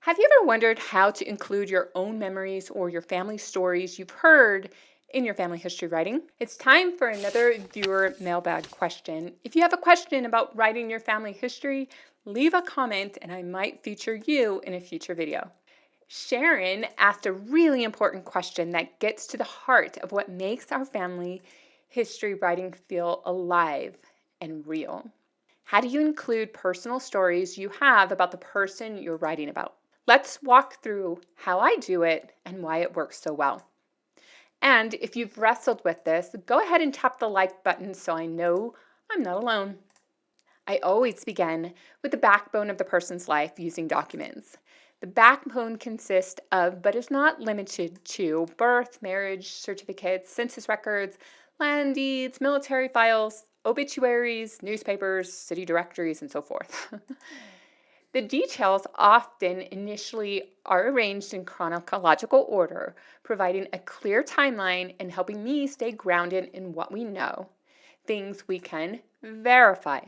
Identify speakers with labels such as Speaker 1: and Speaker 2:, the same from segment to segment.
Speaker 1: Have you ever wondered how to include your own memories or your family stories you've heard in your family history writing? It's time for another viewer mailbag question. If you have a question about writing your family history, leave a comment and I might feature you in a future video. Sharon asked a really important question that gets to the heart of what makes our family history writing feel alive and real. How do you include personal stories you have about the person you're writing about? Let's walk through how I do it and why it works so well. And if you've wrestled with this, go ahead and tap the like button so I know I'm not alone. I always begin with the backbone of the person's life using documents. The backbone consists of, but is not limited to, birth, marriage certificates, census records, land deeds, military files, obituaries, newspapers, city directories, and so forth. The details often initially are arranged in chronological order, providing a clear timeline and helping me stay grounded in what we know, things we can verify.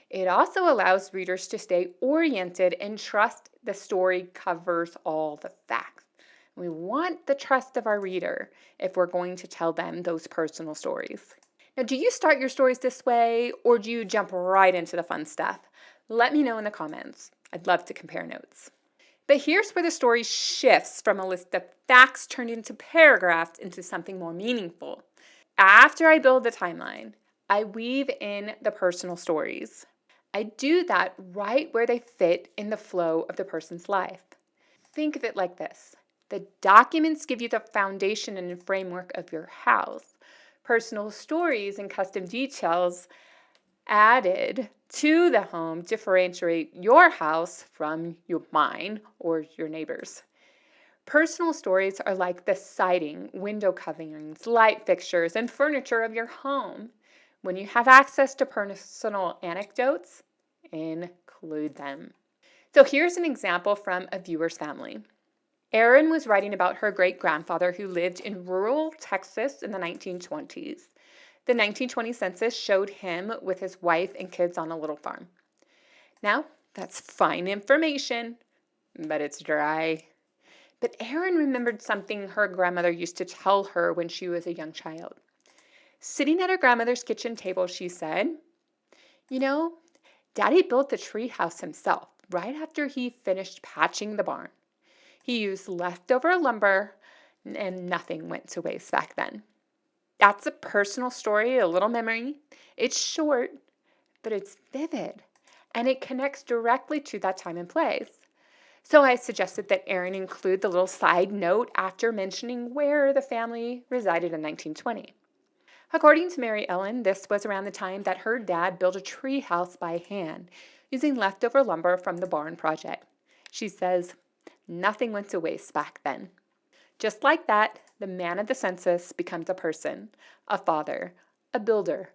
Speaker 1: It also allows readers to stay oriented and trust the story covers all the facts. We want the trust of our reader if we're going to tell them those personal stories. Now, do you start your stories this way or do you jump right into the fun stuff? Let me know in the comments. I'd love to compare notes. But here's where the story shifts from a list of facts turned into paragraphs into something more meaningful. After I build the timeline, I weave in the personal stories. I do that right where they fit in the flow of the person's life. Think of it like this. The documents give you the foundation and framework of your house. Personal stories and custom details added to the home differentiate your house from mine or your neighbor's. Personal stories are like the siding, window coverings, light fixtures, and furniture of your home. When you have access to personal anecdotes, include them. So here's an example from a viewer's family. Erin was writing about her great-grandfather who lived in rural Texas in the 1920s. The 1920 census showed him with his wife and kids on a little farm. Now, that's fine information, but it's dry. But Erin remembered something her grandmother used to tell her when she was a young child. Sitting at her grandmother's kitchen table, she said, "You know, Daddy built the tree house himself right after he finished patching the barn. He used leftover lumber and nothing went to waste back then." That's a personal story, a little memory. It's short, but it's vivid, and it connects directly to that time and place. So I suggested that Erin include the little side note after mentioning where the family resided in 1920. According to Mary Ellen, this was around the time that her dad built a tree house by hand using leftover lumber from the barn project. She says, "Nothing went to waste back then." Just like that, the man of the census becomes a person, a father, a builder,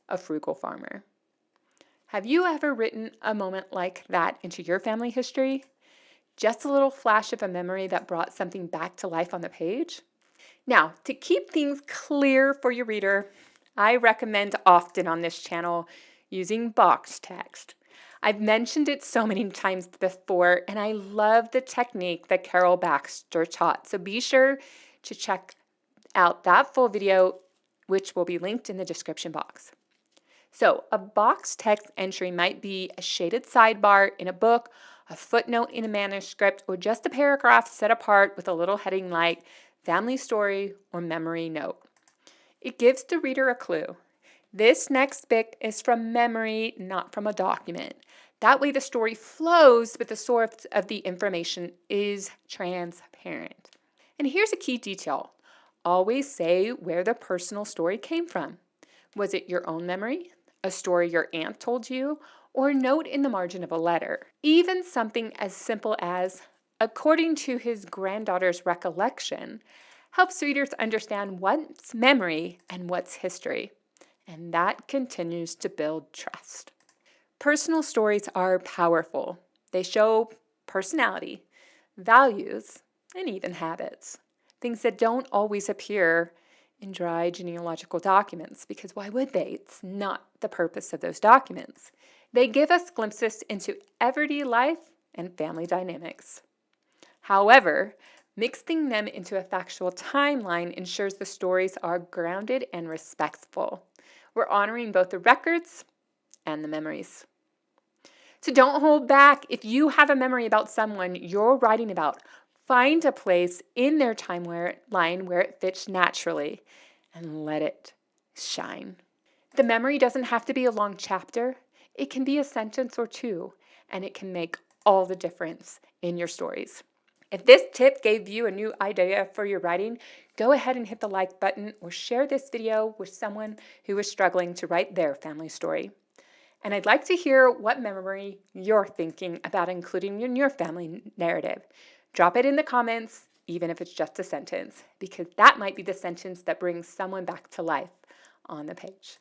Speaker 1: a frugal farmer. Have you ever written a moment like that into your family history? Just a little flash of a memory that brought something back to life on the page? Now, to keep things clear for your reader, I recommend often on this channel using box text. I've mentioned it so many times before, and I love the technique that Carol Baxter taught. So be sure to check out that full video, which will be linked in the description box. So a box text entry might be a shaded sidebar in a book, a footnote in a manuscript, or just a paragraph set apart with a little heading like family story or memory note. It gives the reader a clue. This next bit is from memory, not from a document. That way the story flows, but the source of the information is transparent. And here's a key detail. Always say where the personal story came from. Was it your own memory, a story your aunt told you, or a note in the margin of a letter? Even something as simple as, according to his granddaughter's recollection, helps readers understand what's memory and what's history. And that continues to build trust. Personal stories are powerful. They show personality, values, and even habits. Things that don't always appear in dry genealogical documents, because why would they? It's not the purpose of those documents. They give us glimpses into everyday life and family dynamics. However, mixing them into a factual timeline ensures the stories are grounded and respectful. We're honoring both the records and the memories. So don't hold back. If you have a memory about someone you're writing about, find a place in their timeline where it fits naturally and let it shine. The memory doesn't have to be a long chapter. It can be a sentence or two, and it can make all the difference in your stories. If this tip gave you a new idea for your writing, go ahead and hit the like button or share this video with someone who is struggling to write their family story. And I'd like to hear what memory you're thinking about including in your family narrative. Drop it in the comments, even if it's just a sentence, because that might be the sentence that brings someone back to life on the page.